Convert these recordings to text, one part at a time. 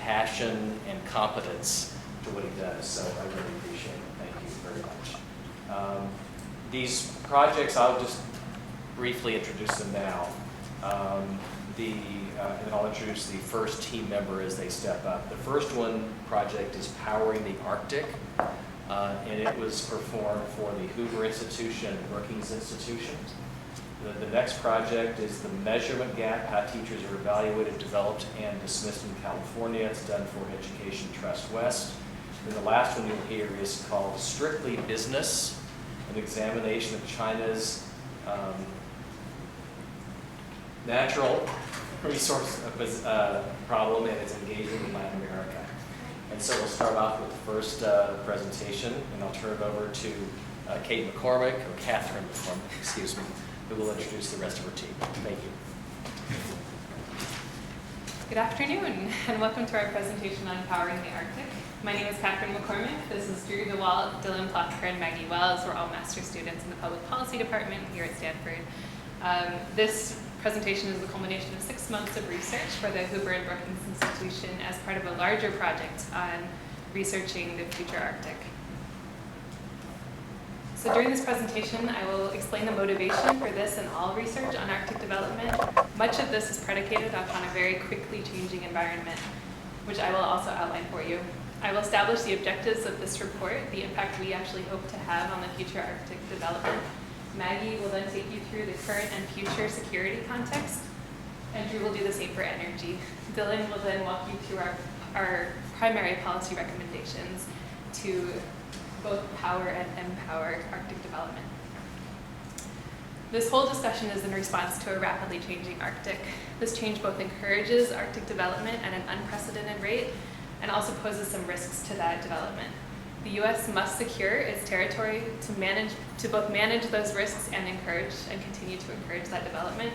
passion and competence to what he does. So I really appreciate it. Thank you very much. These projects, I'll just briefly introduce them now. And then I'll introduce the first team member as they step up. The first project is Powering the Arctic, and it was performed for the Hoover Institution and Brookings Institution. The next project is the Measurement Gap, how teachers are evaluated, developed, and dismissed in California. It's done for Education Trust West. And the last one you'll hear is called Strictly Business, an examination of China's natural resource problem and its engagement in Latin America. And so we'll start off with the first presentation, and I'll turn it over to Kate McCormick, or Catherine McCormick, excuse me, who will introduce the rest of her team. Thank you. Good afternoon, and welcome to our presentation on Powering the Arctic. My name is Catherine McCormick. This is Drew DeWalt, Dylan Plotker, and Maggie Wells. We're all master's students in the Public Policy Department here at Stanford. This presentation is the culmination of 6 months of research for the Hoover and Brookings Institution as part of a larger project on researching the future Arctic. So during this presentation, I will explain the motivation for this and all research on Arctic development. Much of this is predicated upon a very quickly changing environment, which I will also outline for you. I will establish the objectives of this report, the impact we actually hope to have on the future Arctic development. Maggie will then take you through the current and future security context, and Drew will do the same for energy. Dylan will then walk you through our primary policy recommendations to both power and empower Arctic development. This whole discussion is in response to a rapidly changing Arctic. This change both encourages Arctic development at an unprecedented rate and also poses some risks to that development. The U.S. must secure its territory to both manage those risks and continue to encourage that development.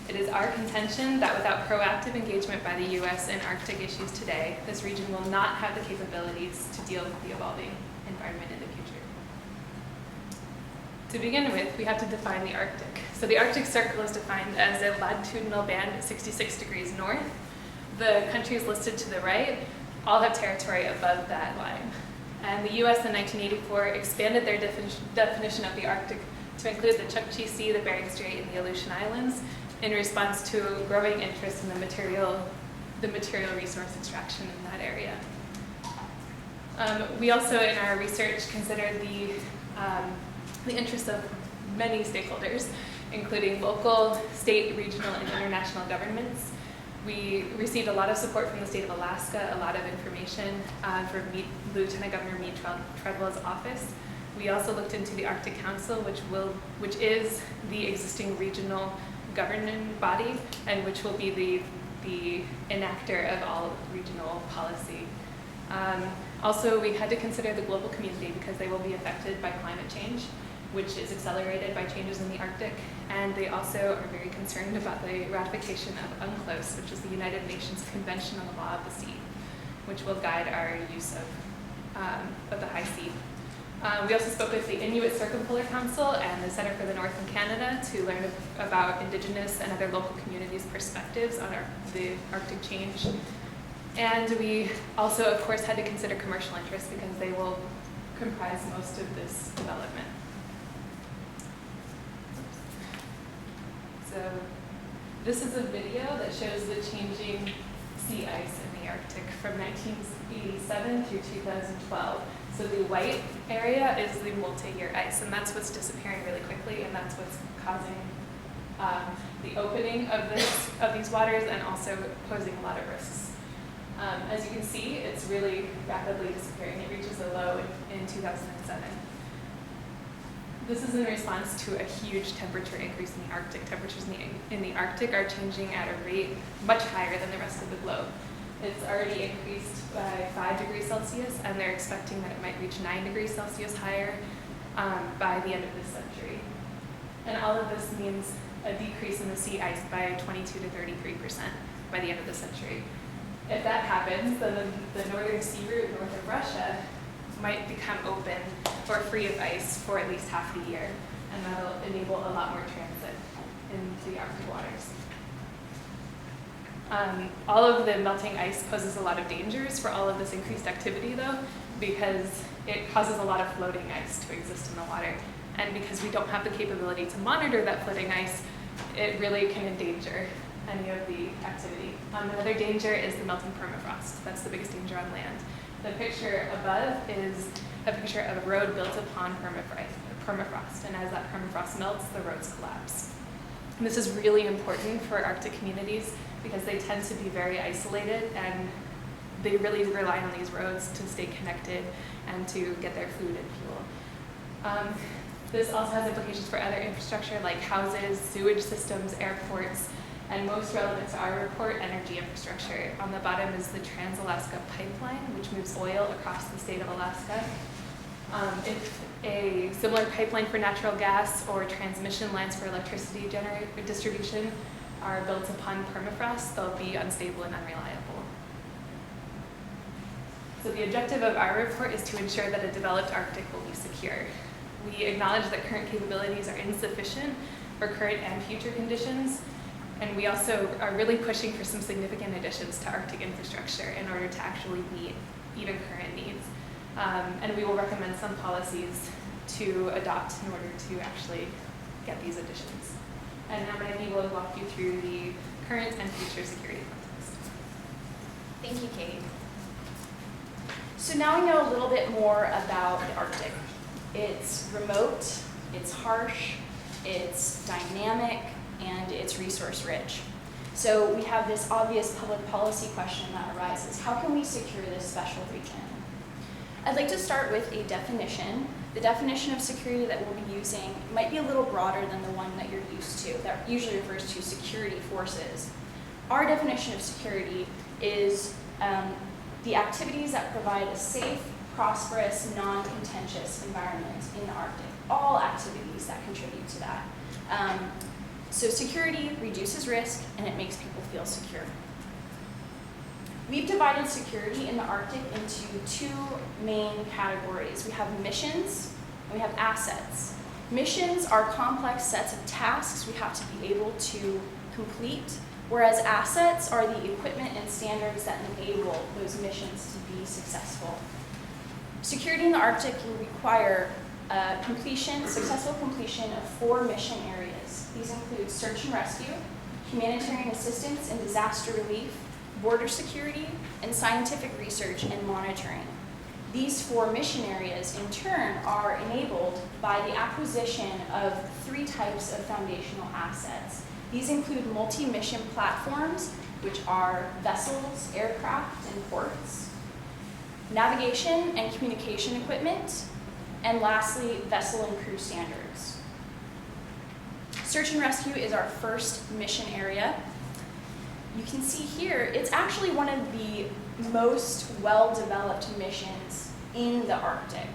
It is our contention that without proactive engagement by the U.S. in Arctic issues today, this region will not have the capabilities to deal with the evolving environment in the future. To begin with, we have to define the Arctic. So the Arctic Circle is defined as a latitudinal band at 66 degrees north. The countries listed to the right all have territory above that line. And the U.S. in 1984 expanded their definition of the Arctic to include the Chukchi Sea, the Bering Strait, and the Aleutian Islands in response to growing interest in the material resource extraction in that area. We also, in our research, considered the interests of many stakeholders, including local, state, regional, and international governments. We received a lot of support from the state of Alaska, a lot of information from Lieutenant Governor Meade Treadwell's office. We also looked into the Arctic Council, which is the existing regional governing body and which will be the enactor of all regional policy. Also, we had to consider the global community because they will be affected by climate change, which is accelerated by changes in the Arctic, and they also are very concerned about the ratification of UNCLOS, which is the United Nations Convention on the Law of the Sea, which will guide our use of the high sea. We also spoke with the Inuit Circumpolar Council and the Center for the North in Canada to learn about Indigenous and other local communities' perspectives on the Arctic change. And we also, of course, had to consider commercial interests because they will comprise most of this development. So this is a video that shows the changing sea ice in the Arctic from 1987 through 2012. So the white area is the multi-year ice, and that's what's disappearing really quickly, and that's what's causing the opening of these waters and also posing a lot of risks. As you can see, it's really rapidly disappearing. It reaches a low in 2007. This is in response to a huge temperature increase in the Arctic. Temperatures in the Arctic are changing at a rate much higher than the rest of the globe. It's already increased by 5 degrees Celsius, and they're expecting that it might reach 9 degrees Celsius higher by the end of this century. And all of this means a decrease in the sea ice by 22 to 33% by the end of the century. If that happens, then the northern sea route north of Russia might become open or free of ice for at least half the year, and that'll enable a lot more transit into the Arctic waters. All of the melting ice poses a lot of dangers for all of this increased activity though, because it causes a lot of floating ice to exist in the water. And because we don't have the capability to monitor that floating ice, it really can endanger any of the activity. Another danger is the melting permafrost. That's the biggest danger on land. The picture above is a picture of a road built upon permafrost. And as that permafrost melts, the roads collapse. And this is really important for Arctic communities because they tend to be very isolated and they really rely on these roads to stay connected and to get their food and fuel. This also has implications for other infrastructure like houses, sewage systems, airports, and most relevant to our report, energy infrastructure. On the bottom is the Trans-Alaska Pipeline, which moves oil across the state of Alaska. If a similar pipeline for natural gas or transmission lines for electricity distribution are built upon permafrost, they'll be unstable and unreliable. So the objective of our report is to ensure that a developed Arctic will be secure. We acknowledge that current capabilities are insufficient for current and future conditions, and we also are really pushing for some significant additions to Arctic infrastructure in order to actually meet even current needs. And we will recommend some policies to adopt in order to actually get these additions. And now Maggie will walk you through the current and future security context. Thank you, Kate. So now we know a little bit more about the Arctic. It's remote, it's harsh, it's dynamic, and it's resource rich. So we have this obvious public policy question that arises. How can we secure this special region? I'd like to start with a definition. The definition of security that we'll be using might be a little broader than the one that you're used to. That usually refers to security forces. Our definition of security is the activities that provide a safe, prosperous, non-contentious environment in the Arctic. All activities that contribute to that. So security reduces risk and it makes people feel secure. We've divided security in the Arctic into two main categories. We have missions and we have assets. Missions are complex sets of tasks we have to be able to complete, whereas assets are the equipment and standards that enable those missions to be successful. Security in the Arctic will require successful completion of 4 mission areas. These include search and rescue, humanitarian assistance and disaster relief, border security, and scientific research and monitoring. These 4 mission areas, in turn, are enabled by the acquisition of 3 types of foundational assets. These include multi-mission platforms, which are vessels, aircraft, and ports, navigation and communication equipment, and lastly, vessel and crew standards. Search and rescue is our first mission area. You can see here, it's actually one of the most well-developed missions in the Arctic.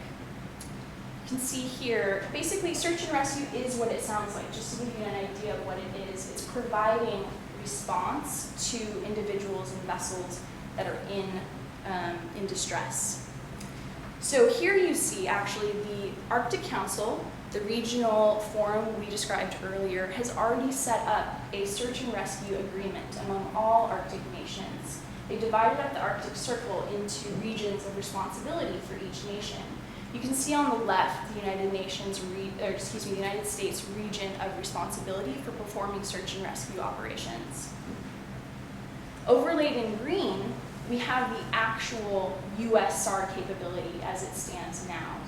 You can see here, basically search and rescue is what it sounds like, just to give you an idea of what it is. It's providing response to individuals and vessels that are in distress. So here you see actually the Arctic Council, the regional forum we described earlier, has already set up a search and rescue agreement among all Arctic nations. They divided up the Arctic Circle into regions of responsibility for each nation. You can see on the left the United States region of responsibility for performing search and rescue operations. Overlaid in green, we have the actual US SAR capability as it stands now.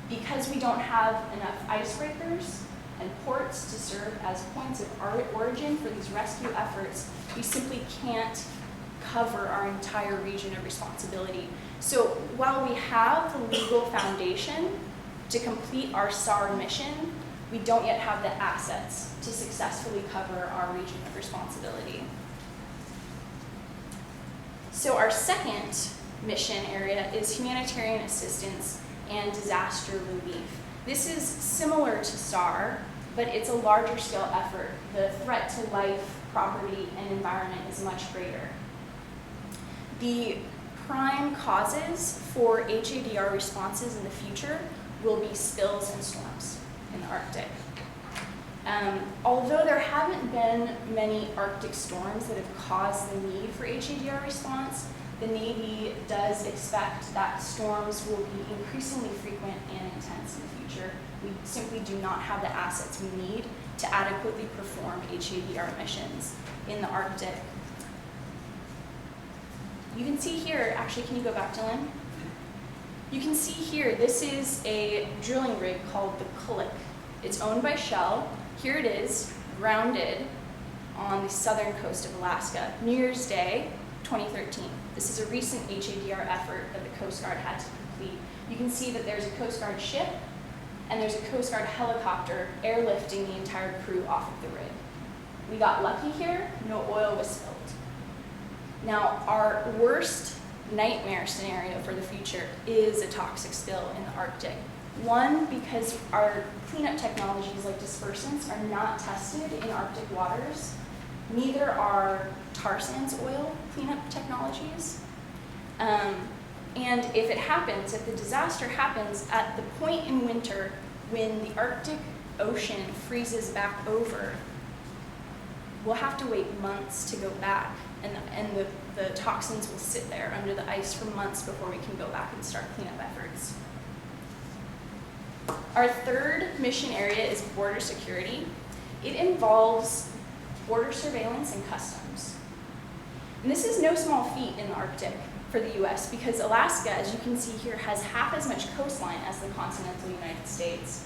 Because we don't have enough icebreakers and ports to serve as points of origin for these rescue efforts, we simply can't cover our entire region of responsibility. So while we have the legal foundation to complete our SAR mission, we don't yet have the assets to successfully cover our region of responsibility. So our second mission area is humanitarian assistance and disaster relief. This is similar to SAR, but it's a larger scale effort. The threat to life, property, and environment is much greater. The prime causes for HADR responses in the future will be spills and storms in the Arctic. Although there haven't been many Arctic storms that have caused the need for HADR response, the Navy does expect that storms will be increasingly frequent and intense in the future. We simply do not have the assets we need to adequately perform HADR missions in the Arctic. You can see here, actually, can you go back, Dylan? You can see here, this is a drilling rig called the Kullik. It's owned by Shell. Here it is, grounded on the southern coast of Alaska, New Year's Day, 2013. This is a recent HADR effort that the Coast Guard had to complete. You can see that there's a Coast Guard ship and there's a Coast Guard helicopter airlifting the entire crew off of the rig. We got lucky here, no oil was spilled. Now, our worst nightmare scenario for the future is a toxic spill in the Arctic. One, because our cleanup technologies like dispersants are not tested in Arctic waters. Neither are tar sands oil cleanup technologies. And if it happens, if the disaster happens at the point in winter when the Arctic Ocean freezes back over, we'll have to wait months to go back, and the toxins will sit there under the ice for months before we can go back and start cleanup efforts. Our third mission area is border security. It involves border surveillance and customs. And this is no small feat in the Arctic for the US because Alaska, as you can see here, has half as much coastline as the continental United States.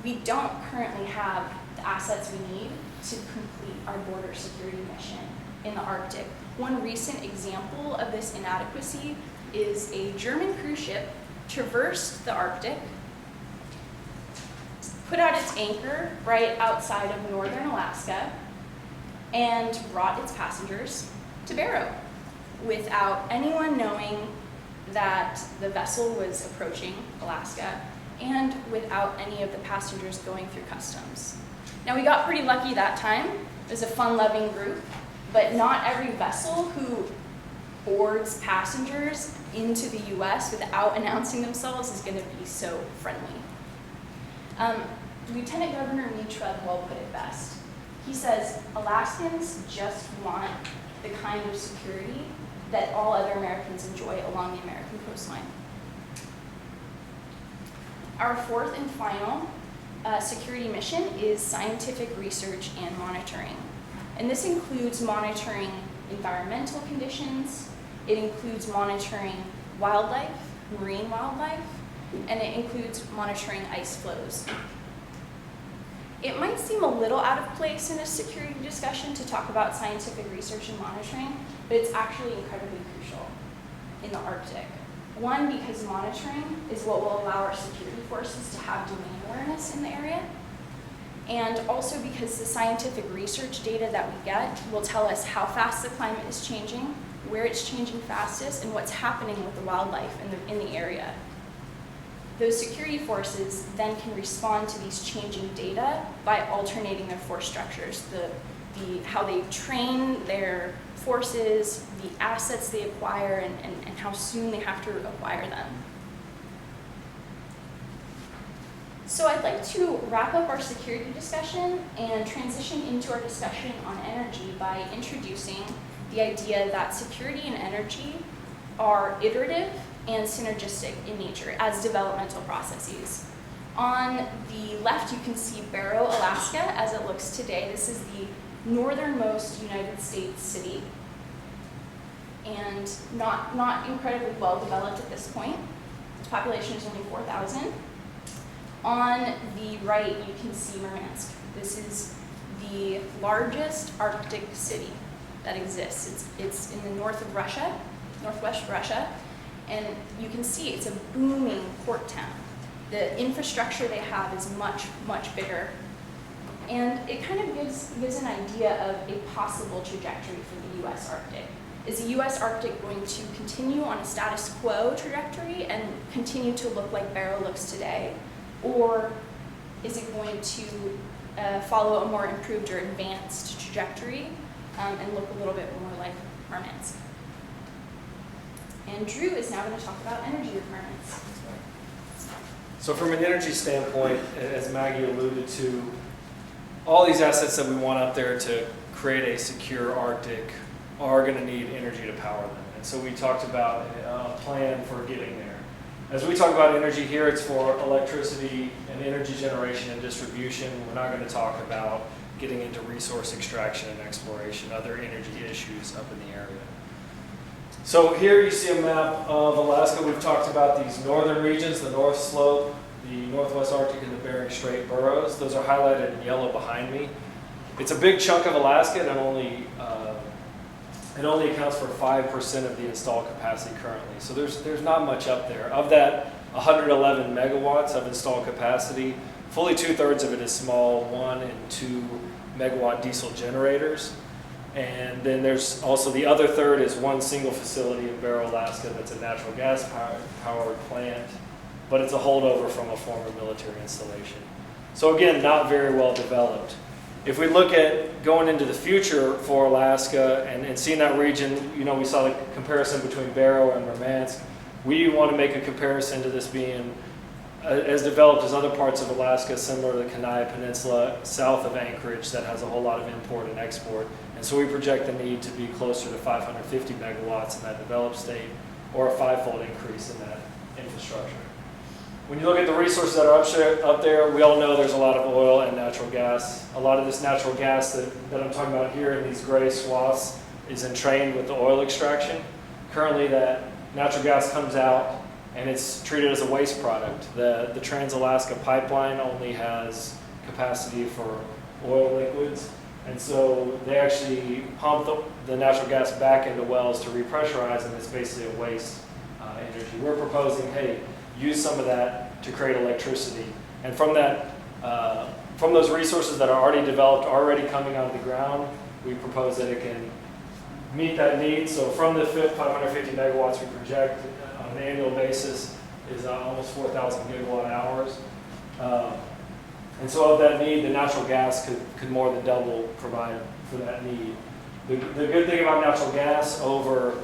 We don't currently have the assets we need to complete our border security mission in the Arctic. One recent example of this inadequacy is a German cruise ship traversed the Arctic, put out its anchor right outside of northern Alaska, and brought its passengers to Barrow without anyone knowing that the vessel was approaching Alaska and without any of the passengers going through customs. Now, we got pretty lucky that time. It was a fun-loving group, but not every vessel who boards passengers into the US without announcing themselves is going to be so friendly. Lieutenant Governor Meade Treadwell put it best. He says, Alaskans just want the kind of security that all other Americans enjoy along the American coastline. Our fourth and final security mission is scientific research and monitoring. And this includes monitoring environmental conditions, it includes monitoring wildlife, marine wildlife, and it includes monitoring ice flows. It might seem a little out of place in a security discussion to talk about scientific research and monitoring, but it's actually incredibly crucial in the Arctic. One, because monitoring is what will allow our security forces to have domain awareness in the area, and also because the scientific research data that we get will tell us how fast the climate is changing, where it's changing fastest, and what's happening with the wildlife in the area. Those security forces then can respond to these changing data by alternating their force structures, how they train their forces, the assets they acquire, and how soon they have to acquire them. So I'd like to wrap up our security discussion and transition into our discussion on energy by introducing the idea that security and energy are iterative and synergistic in nature as developmental processes. On the left, you can see Barrow, Alaska, as it looks today. This is the northernmost United States city, and not incredibly well developed at this point. Its population is only 4,000. On the right, you can see Murmansk. This is the largest Arctic city that exists. It's in the north of Russia, northwest Russia, and you can see it's a booming port town. The infrastructure they have is much, much bigger. And it kind of gives an idea of a possible trajectory for the US Arctic. Is the US Arctic going to continue on a status quo trajectory and continue to look like Barrow looks today? Or is it going to follow a more improved or advanced trajectory and look a little bit more like Murmansk? And Drew is now going to talk about energy requirements. So from an energy standpoint, as Maggie alluded to, all these assets that we want up there to create a secure Arctic are going to need energy to power them. And so we talked about a plan for getting there. As we talk about energy here, it's for electricity and energy generation and distribution. We're not going to talk about getting into resource extraction and exploration, other energy issues up in the area. So here you see a map of Alaska. We've talked about these northern regions, the North Slope, the Northwest Arctic, and the Bering Strait boroughs. Those are highlighted in yellow behind me. It's a big chunk of Alaska, and it only accounts for 5% of the installed capacity currently. So there's not much up there. Of that 111 megawatts of installed capacity, fully 2/3 of it is small 1 and 2 megawatt diesel generators. And then there's also the other third is one single facility in Barrow, Alaska that's a natural gas powered plant, but it's a holdover from a former military installation. So again, not very well developed. If we look at going into the future for Alaska and seeing that region, you know, we saw the comparison between Barrow and Murmansk. We want to make a comparison to this being as developed as other parts of Alaska, similar to the Kenai Peninsula, south of Anchorage, that has a whole lot of import and export. And so we project the need to be closer to 550 megawatts in that developed state, or a 5-fold increase in that infrastructure. When you look at the resources that are up there, we all know there's a lot of oil and natural gas. A lot of this natural gas that I'm talking about here in these gray swaths is entrained with the oil extraction. Currently, that natural gas comes out and it's treated as a waste product. The Trans-Alaska Pipeline only has capacity for oil liquids, and so they actually pump the natural gas back into wells to repressurize, and it's basically a waste energy. We're proposing, hey, use some of that to create electricity, and from that, from those resources that are already developed, already coming out of the ground, we propose that it can meet that need. So from the 550 megawatts we project on an annual basis is almost 4,000 gigawatt hours. And so of that need, the natural gas could more than double provide for that need. The good thing about natural gas over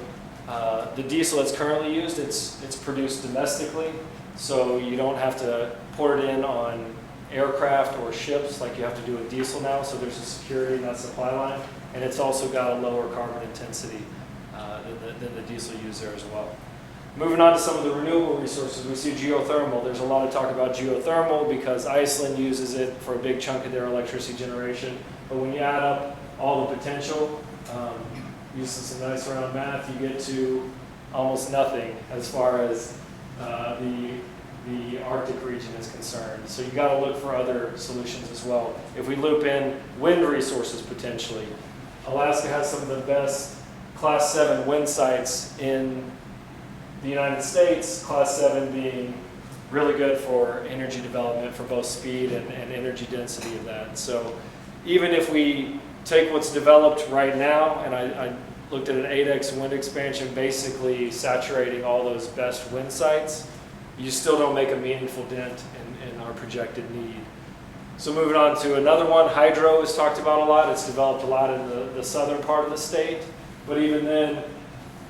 the diesel that's currently used, it's produced domestically, so you don't have to port it in on aircraft or ships like you have to do with diesel now, so there's a security in that supply line, and it's also got a lower carbon intensity than the diesel used there as well. Moving on to some of the renewable resources, we see geothermal. There's a lot of talk about geothermal because Iceland uses it for a big chunk of their electricity generation, but when you add up all the potential, using some nice round math, you get to almost nothing as far as the Arctic region is concerned. So you got to look for other solutions as well. If we loop in wind resources potentially, Alaska has some of the best Class 7 wind sites in the United States, Class 7 being really good for energy development for both speed and energy density of that. So even if we take what's developed right now, and I looked at an 8x wind expansion basically saturating all those best wind sites, you still don't make a meaningful dent in our projected need. So moving on to another one, hydro is talked about a lot. It's developed a lot in the southern part of the state, but even then,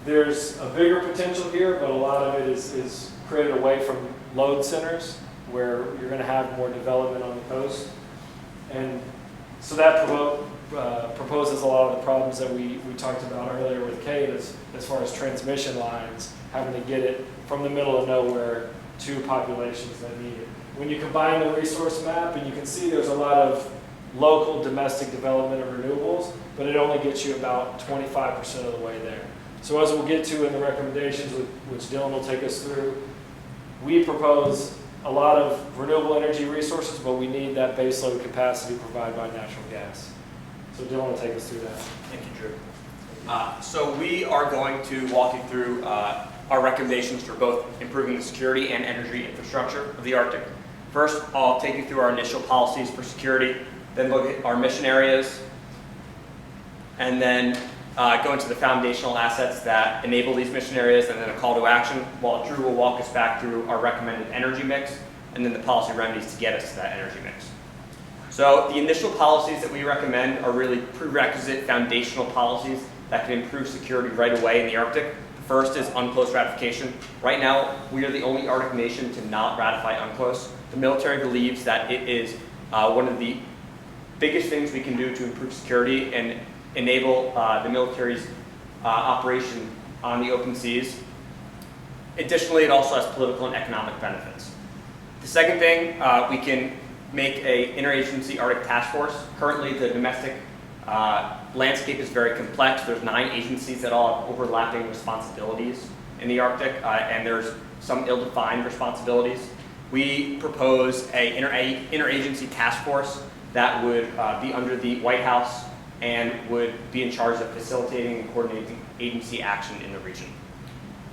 there's a bigger potential here, but a lot of it is created away from load centers where you're going to have more development on the coast. And so that proposes a lot of the problems that we talked about earlier with Kate as far as transmission lines, having to get it from the middle of nowhere to populations that need it. When you combine the resource map, and you can see there's a lot of local domestic development of renewables, but it only gets you about 25% of the way there. So as we'll get to in the recommendations, which Dylan will take us through, we propose a lot of renewable energy resources, but we need that baseload capacity provided by natural gas. So Dylan will take us through that. Thank you, Drew. So we are going to walk you through our recommendations for both improving the security and energy infrastructure of the Arctic. First, I'll take you through our initial policies for security, then look at our mission areas, and then go into the foundational assets that enable these mission areas, and then a call to action, while Drew will walk us back through our recommended energy mix, and then the policy remedies to get us to that energy mix. So the initial policies that we recommend are really prerequisite foundational policies that can improve security right away in the Arctic. The First is UNCLOS ratification. Right now, we are the only Arctic nation to not ratify UNCLOS. The military believes that it is one of the biggest things we can do to improve security and enable the military's operation on the open seas. Additionally, it also has political and economic benefits. The second thing, we can make an interagency Arctic task force. Currently, the domestic landscape is very complex. There's 9 agencies that all have overlapping responsibilities in the Arctic, and there's some ill-defined responsibilities. We propose an interagency task force that would be under the White House and would be in charge of facilitating and coordinating agency action in the region.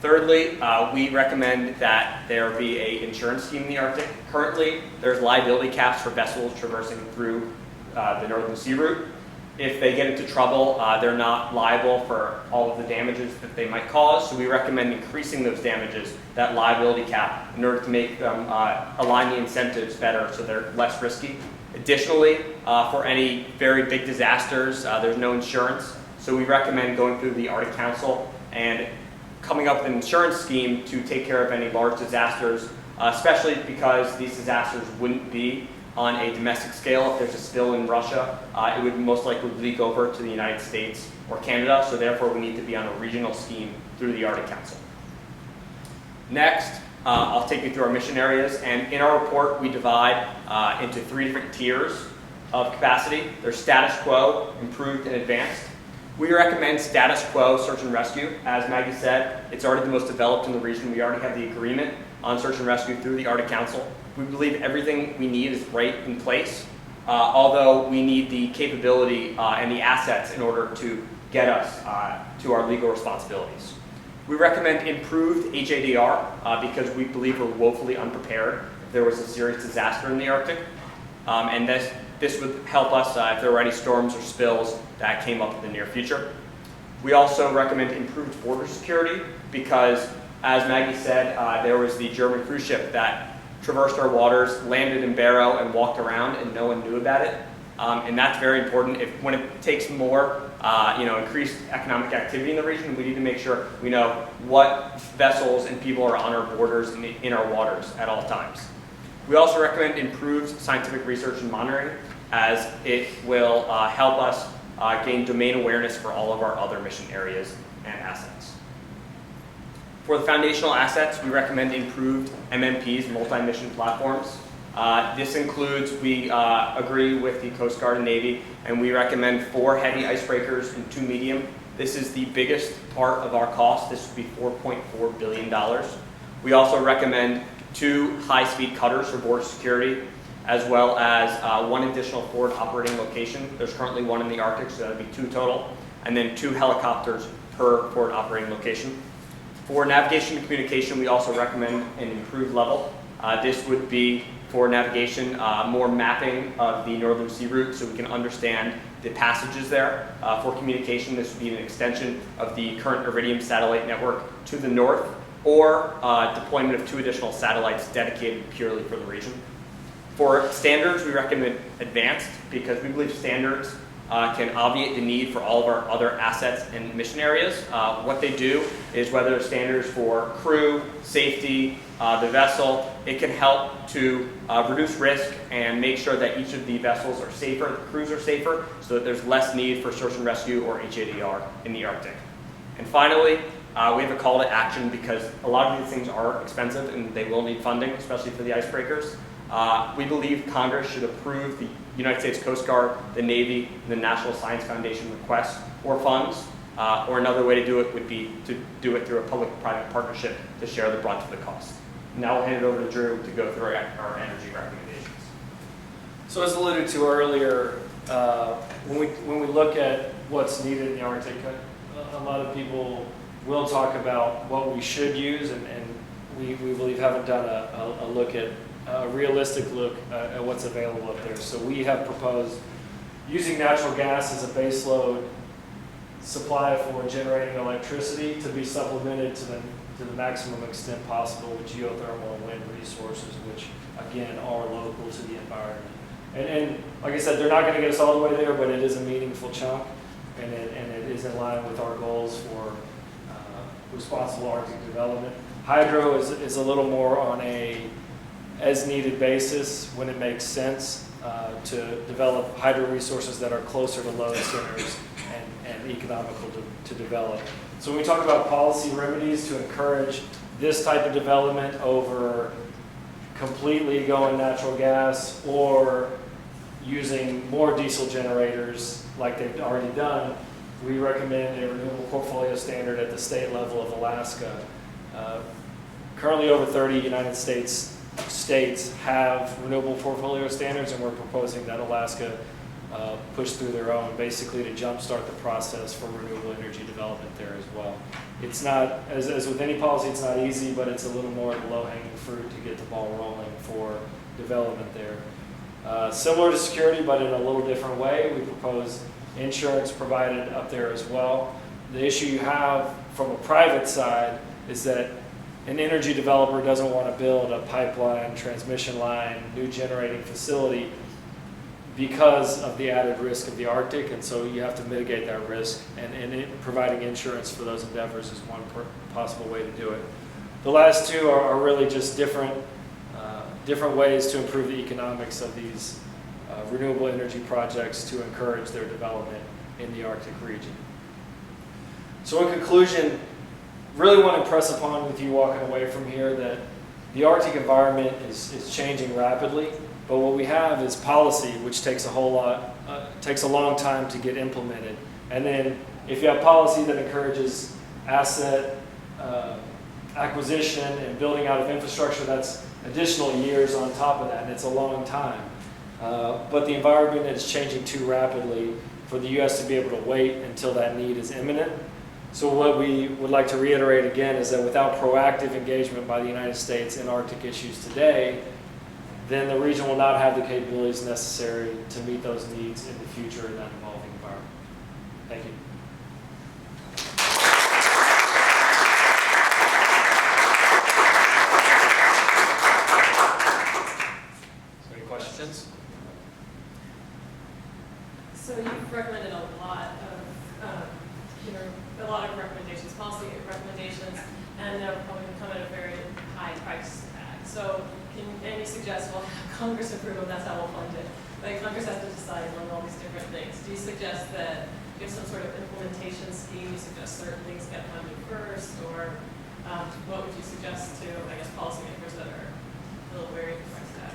Thirdly, we recommend that there be an insurance scheme in the Arctic. Currently, there's liability caps for vessels traversing through the Northern Sea route. If they get into trouble, they're not liable for all of the damages that they might cause, so we recommend increasing those damages, that liability cap, in order to make them align the incentives better so they're less risky. Additionally, for any very big disasters, there's no insurance, so we recommend going through the Arctic Council and coming up with an insurance scheme to take care of any large disasters, especially because these disasters wouldn't be on a domestic scale. If there's a spill in Russia, it would most likely leak over to the United States or Canada, so therefore we need to be on a regional scheme through the Arctic Council. Next, I'll take you through our mission areas, and in our report we divide into 3 different tiers of capacity. There's status quo, improved, and advanced. We recommend status quo search and rescue. As Maggie said, it's already the most developed in the region. We already have the agreement on search and rescue through the Arctic Council. We believe everything we need is right in place, although we need the capability and the assets in order to get us to our legal responsibilities. We recommend improved HADR because we believe we're woefully unprepared if there was a serious disaster in the Arctic, and this would help us if there were any storms or spills that came up in the near future. We also recommend improved border security because, as Maggie said, there was the German cruise ship that traversed our waters, landed in Barrow, and walked around, and no one knew about it. And that's very important. When it takes more, increased economic activity in the region, we need to make sure we know what vessels and people are on our borders and in our waters at all times. We also recommend improved scientific research and monitoring, as it will help us gain domain awareness for all of our other mission areas and assets. For the foundational assets, we recommend improved MMPs, multi-mission platforms. This includes, we agree with the Coast Guard and Navy, and we recommend 4 heavy icebreakers and 2 medium. This is the biggest part of our cost. This would be $4.4 billion. We also recommend 2 high-speed cutters for border security, as well as 1 additional forward operating location. There's currently 1 in the Arctic, so that would be 2 total, and then 2 helicopters per forward operating location. For navigation and communication, we also recommend an improved level. This would be for navigation, more mapping of the Northern Sea route so we can understand the passages there. For communication, this would be an extension of the current Iridium satellite network to the north, or deployment of 2 additional satellites dedicated purely for the region. For standards, we recommend advanced because we believe standards can obviate the need for all of our other assets and mission areas. What they do is, whether it's standards for crew, safety, the vessel, it can help to reduce risk and make sure that each of the vessels are safer, the crews are safer, so that there's less need for search and rescue or HADR in the Arctic. And finally, we have a call to action because a lot of these things are expensive and they will need funding, especially for the icebreakers. We believe Congress should approve the United States Coast Guard, the Navy, and the National Science Foundation request for funds, or another way to do it would be to do it through a public-private partnership to share the brunt of the cost. Now we'll hand it over to Drew to go through our energy recommendations. So as alluded to earlier, when we look at what's needed in the Arctic, a lot of people will talk about what we should use, and we believe haven't done a realistic look at what's available up there. So we have proposed using natural gas as a baseload supply for generating electricity to be supplemented to the maximum extent possible with geothermal and wind resources, which again are local to the environment. And like I said, they're not going to get us all the way there, but it is a meaningful chunk, and it is in line with our goals for responsible Arctic development. Hydro is a little more on a as-needed basis when it makes sense to develop hydro resources that are closer to load centers and economical to develop. So when we talk about policy remedies to encourage this type of development over completely going natural gas or using more diesel generators like they've already done, we recommend a renewable portfolio standard at the state level of Alaska. Currently over 30 United States have renewable portfolio standards, and we're proposing that Alaska push through their own, basically to jumpstart the process for renewable energy development there as well. It's not, as with any policy, it's not easy, but it's a little more low-hanging fruit to get the ball rolling for development there. Similar to security, but in a little different way, we propose insurance provided up there as well. The issue you have from a private side is that an energy developer doesn't want to build a pipeline, transmission line, new generating facility because of the added risk of the Arctic, and so you have to mitigate that risk, and providing insurance for those endeavors is one possible way to do it. The last two are really just different ways to improve the economics of these renewable energy projects to encourage their development in the Arctic region. So in conclusion, really want to impress upon with you walking away from here that the Arctic environment is changing rapidly, but what we have is policy, which takes a long time to get implemented. And then if you have policy that encourages asset acquisition and building out of infrastructure, that's additional years on top of that, and it's a long time. But the environment is changing too rapidly for the U.S. to be able to wait until that need is imminent. So what we would like to reiterate again is that without proactive engagement by the United States in Arctic issues today, then the region will not have the capabilities necessary to meet those needs in the future in that evolving environment. Thank you. So any questions? So you've recommended a lot of recommendations, policy recommendations, and they're probably going to come at a very high price tag. So can any suggest, well, Congress approve them, that's how we'll fund it. But Congress has to decide on all these different things. Do you suggest that you have some sort of implementation scheme? You suggest certain things get funded first, or what would you suggest to, I guess, policymakers that are a little wary of the price tag?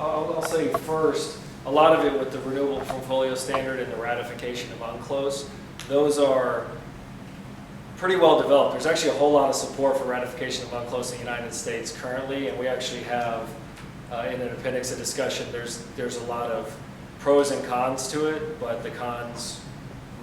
I'll say first, a lot of it with the renewable portfolio standard and the ratification of UNCLOS, those are pretty well developed. There's actually a whole lot of support for ratification of UNCLOS in the United States currently, and we actually have in an appendix a discussion. There's a lot of pros and cons to it, but the cons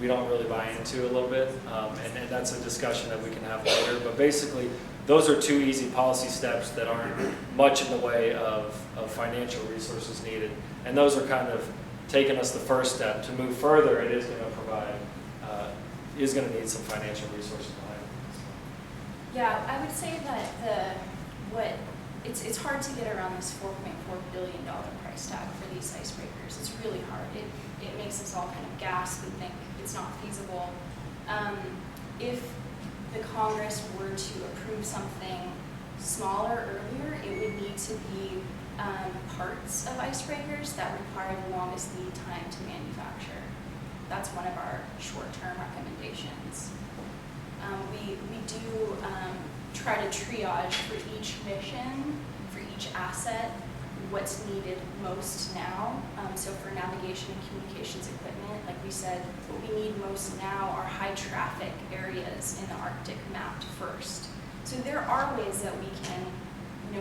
we don't really buy into a little bit, and that's a discussion that we can have later. But basically, those are two easy policy steps that aren't much in the way of financial resources needed, and those are kind of taking us the first step. To move further, it is going to provide is going to need some financial resources behind it. Yeah, I would say that it's hard to get around this $4.4 billion price tag for these icebreakers. It's really hard. It makes us all kind of gasp and think it's not feasible. If the Congress were to approve something smaller earlier, it would need to be parts of icebreakers that require the longest lead time to manufacture. That's one of our short-term recommendations. We do try to triage for each mission, for each asset, what's needed most now. So for navigation and communications equipment, like we said, what we need most now are high traffic areas in the Arctic mapped first. So there are ways that we can,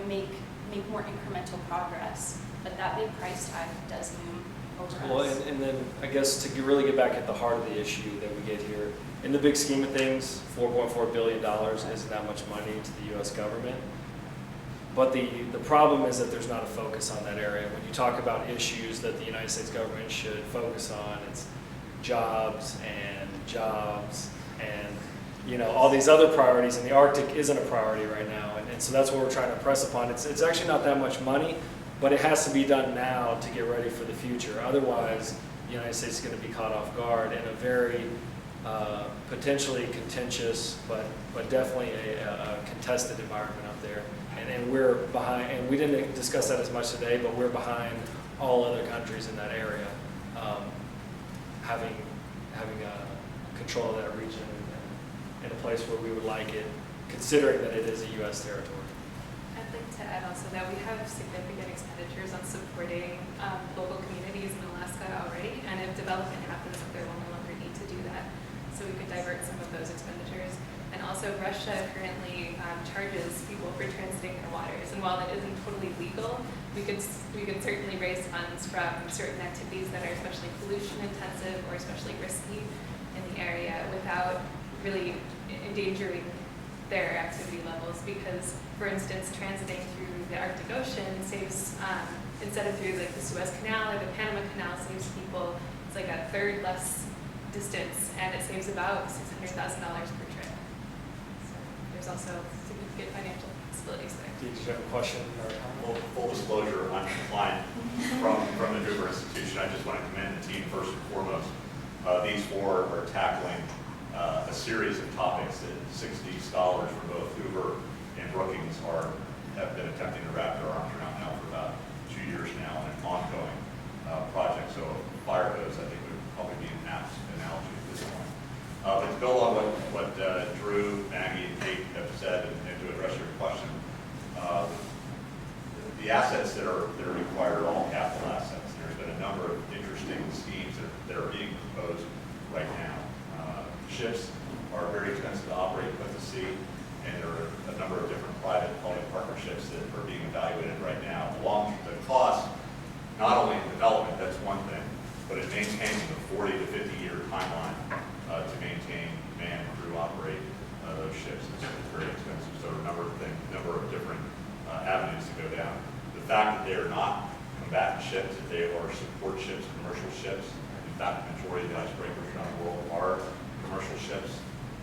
make more incremental progress, but that big price tag does loom over Well, us. and then I guess to really get back at the heart of the issue that we get here, in the big scheme of things, $4.4 billion isn't that much money to the U.S. government. But the problem is that there's not a focus on that area. When you talk about issues that the United States government should focus on, it's jobs and all these other priorities, and the Arctic isn't a priority right now. And so that's what we're trying to press upon. It's actually not that much money, but it has to be done now to get ready for the future. Otherwise, the United States is going to be caught off guard in a very potentially contentious, but definitely a contested environment up there. And we're behind, and we didn't discuss that as much today, but we're behind all other countries in that area, having control of that region in a place where we would like it, considering that it is a U.S. territory. I'd like to add also that we have significant expenditures on supporting local communities in Alaska already, and if development happens, there will no longer need to do that. So we could divert some of those expenditures. And also Russia currently charges people for transiting their waters, and while that isn't totally legal, we could certainly raise funds from certain activities that are especially pollution intensive or especially risky in the area without really endangering their activity levels, because, for instance, transiting through the Arctic Ocean saves, instead of through like the Suez Canal or the Panama Canal, saves people, it's like a third less distance, and it saves about $600,000 per trip. So there's also significant financial possibilities there. Did you have a question or a comment? Full disclosure, I'm a client from the Hoover Institution. I just want to commend the team first and foremost. These four are tackling a series of topics that 60 scholars from both Hoover and Brookings have been attempting to wrap their arms around now for about 2 years now, in an ongoing project. So fire hose, I think, would probably be an apt analogy at this point. But to build on what Drew, Maggie, and Kate have said, and to address your question, the assets that are required are all capital assets. There's been a number of interesting schemes that are being proposed right now. Ships are very expensive to operate and put to sea, and there are a number of different private-public partnerships that are being evaluated right now. The cost, not only in development, that's one thing, but it maintains a 40 to 50-year timeline to maintain, man, crew, operate those ships. It's very expensive. So a number of different avenues to go down. The fact that they are not combatant ships, that they are support ships, commercial ships. In fact, the majority of the icebreakers around the world are commercial ships.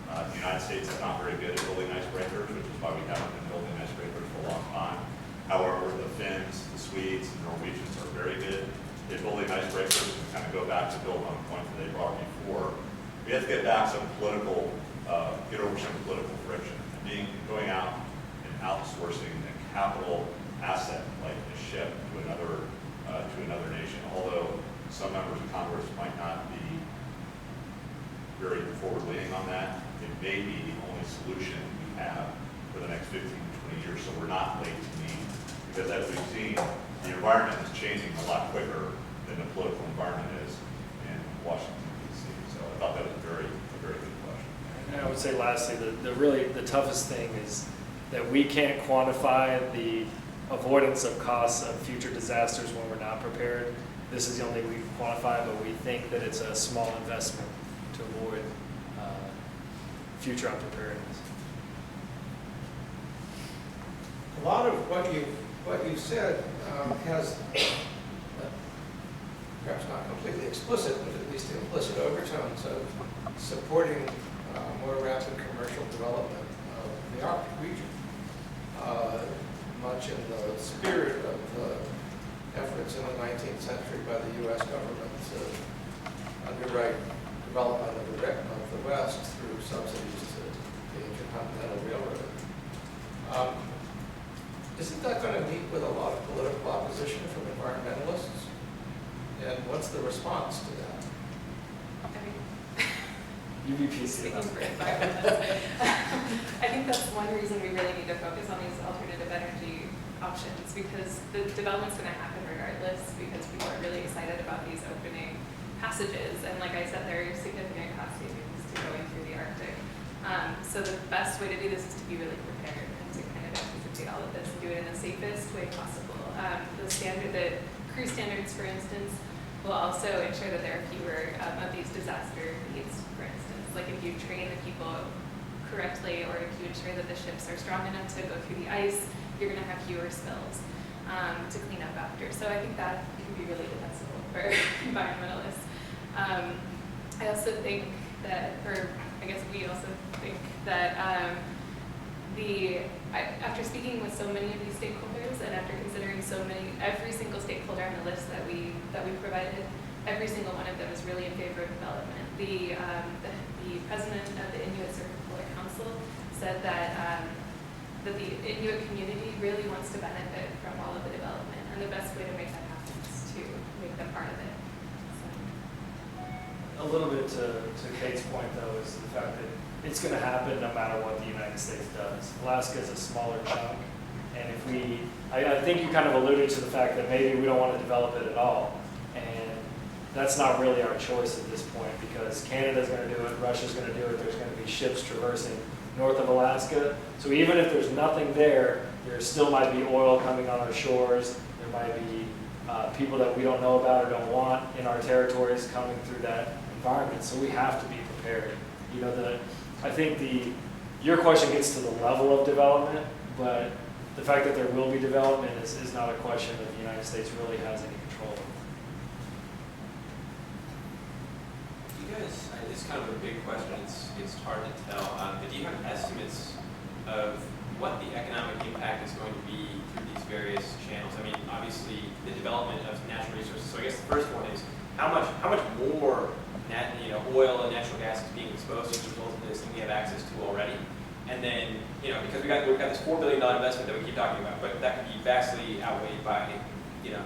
The United States is not very good at building icebreakers, which is why we haven't been building icebreakers for a long time. However, the Finns, the Swedes, the Norwegians are very good at building icebreakers. And kind of go back to build on the point that they brought before. We have to get back some get over some political friction. Going out and outsourcing a capital asset like a ship to another nation. Although some members of Congress might not be very forward-leaning on that, it may be the only solution we have for the next 15 to 20 years, so we're not late to need. Because as we've seen, the environment is changing a lot quicker than the political environment is in Washington, D.C. So I thought that was a very good question. And I would say lastly, the toughest thing is that we can't quantify the avoidance of costs of future disasters when we're not prepared. This is the only we can quantify, but we think that it's a small investment to avoid future unpreparedness. A lot of what you've said has perhaps not completely explicit, but at least implicit overtones of supporting more rapid commercial development of the Arctic region, much in the spirit of the efforts in the 19th century by the U.S. government to underwrite development of the West through subsidies to the Intercontinental Railroad. Isn't that going to meet with a lot of political opposition from environmentalists? And what's the response to that? Speaking for environmentalists, I think that's one reason we really need to focus on these alternative energy options, because the development's going to happen regardless, because people are really excited about these opening passages, and like I said, there are significant cost savings to going through the Arctic. So the best way to do this is to be really prepared and to kind of anticipate all of this and do it in the safest way possible. The crew standards, for instance, will also ensure that there are fewer of these disaster needs, for instance. Like if you train the people correctly, or if you ensure that the ships are strong enough to go through the ice, you're going to have fewer spills to clean up after. So I think that can be really defensible for environmentalists. I also think that, or I guess we also think that after speaking with so many of these stakeholders, and after considering every single stakeholder on the list that we provided, every single one of them is really in favor of development. The the president of the Inuit Circumpolar Council said that that the Inuit community really wants to benefit from all of the development, and the best way to make that happen is to make them part of it. A little bit to Kate's point, though, is the fact that it's going to happen no matter what the United States does. Alaska is a smaller chunk, and if I think you kind of alluded to the fact that maybe we don't want to develop it at all, and that's not really our choice at this point, because Canada's going to do it, Russia's going to do it, there's going to be ships traversing north of Alaska. So even if there's nothing there still might be oil coming on our shores, there might be people that we don't know about or don't want in our territories coming through that environment. So we have to be prepared. You know, I think your question gets to the level of development, but the fact that there will be development is not a question that the United States really has any control over. You guys, it's kind of a big question. It's hard to tell. But do you have estimates of what the economic impact is going to be through these various channels? I mean, obviously, the development of natural resources. So I guess the first one is how much more oil and natural gas is being exposed as a result of this than we have access to already. And then, because we've got this $4 billion investment that we keep talking about, but that could be vastly outweighed by, the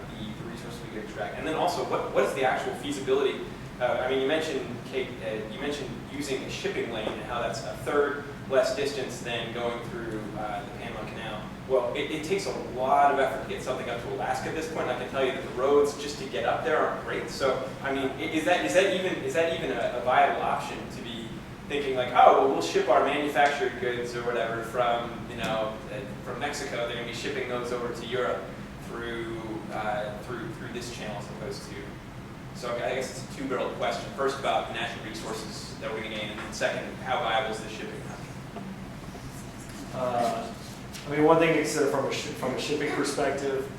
resources we could extract. And then also, what is the actual feasibility? I mean, you mentioned, Kate, you mentioned using a shipping lane and how that's a third less distance than going through the Panama Canal. Well, it takes a lot of effort to get something up to Alaska at this point. I can tell you that the roads just to get up there aren't great. So, I mean, is that even a viable option to be thinking like, oh, well, we'll ship our manufactured goods or whatever from from Mexico. They're going to be shipping those over to Europe through this channel as opposed to. So I guess it's a two-barreled question. First, about the natural resources that we're going to gain, and then second, how viable is the shipping? I mean, one thing to consider from a shipping perspective,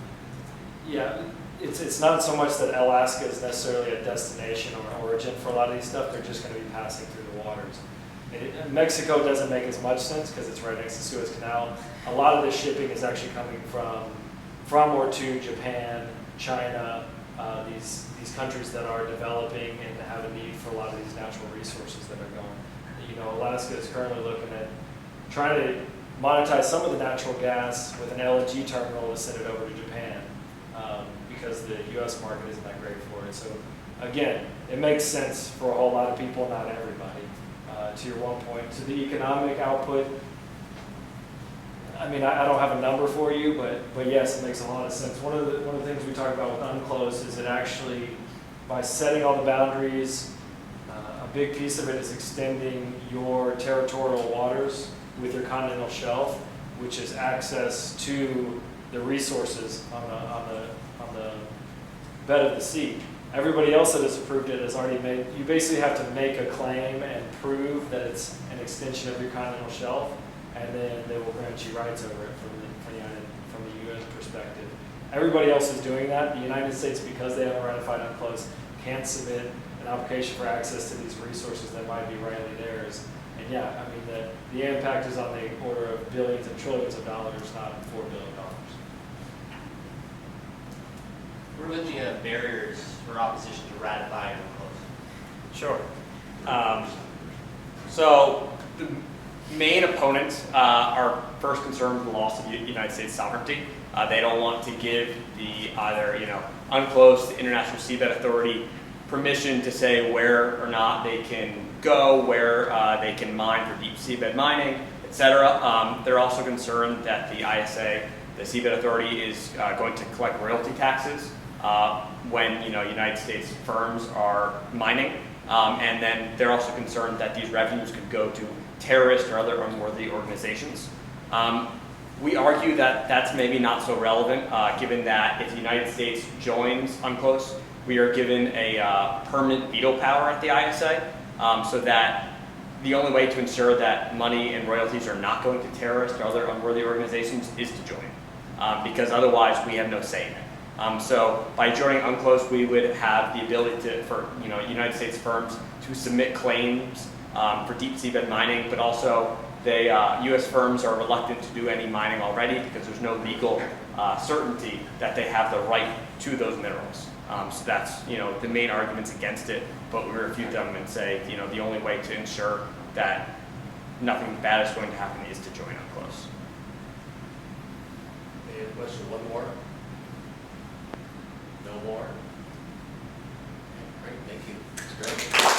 yeah, it's not so much that Alaska is necessarily a destination or origin for a lot of these stuff. They're just going to be passing through the waters. Mexico doesn't make as much sense because it's right next to the Suez Canal. A lot of the shipping is actually coming from or to Japan, China, these countries that are developing and have a need for a lot of these natural resources that are going. Alaska is currently looking at trying to monetize some of the natural gas with an LNG terminal to send it over to Japan because the U.S. market isn't that great for it. So again, it makes sense for a whole lot of people, not everybody. To your one point, to the economic output, I mean, I don't have a number for you, but yes, it makes a lot of sense. One of the things we talk about with UNCLOS is that actually, by setting all the boundaries, a big piece of it is extending your territorial waters with your continental shelf, which is access to the resources on the bed of the sea. Everybody else that has approved it has already made. You basically have to make a claim and prove that it's an extension of your continental shelf, and then they will grant you rights over it from the U.S. perspective. Everybody else is doing that. The United States, because they haven't ratified UNCLOS, can't submit an application for access to these resources that might be rightly theirs. And yeah, I mean, the impact is on the order of billions and trillions of dollars, not $4 billion. What are the barriers for opposition to ratifying UNCLOS? Sure. So the main opponents are first concerned with the loss of United States sovereignty. They don't want to give either UNCLOS, the International Seabed Authority, permission to say where or not they can go, where they can mine for deep seabed mining, etc. They're also concerned that the ISA, the Seabed Authority, is going to collect royalty taxes when United States firms are mining, and then they're also concerned that these revenues could go to terrorist or other unworthy organizations. We argue that that's maybe not so relevant, given that if the United States joins UNCLOS, we are given a permanent veto power at the ISA, so that the only way to ensure that money and royalties are not going to terrorist or other unworthy organizations is to join, because otherwise we have no say in it. So by joining UNCLOS, we would have the ability for United States firms to submit claims for deep seabed mining, but also U.S. firms are reluctant to do any mining already because there's no legal certainty that they have the right to those minerals. So that's the main arguments against it. but we refute them and say, you know, the only way to ensure that nothing bad is going to happen is to join UNCLOS. Any question, one more? No more? Great, thank you. That's great.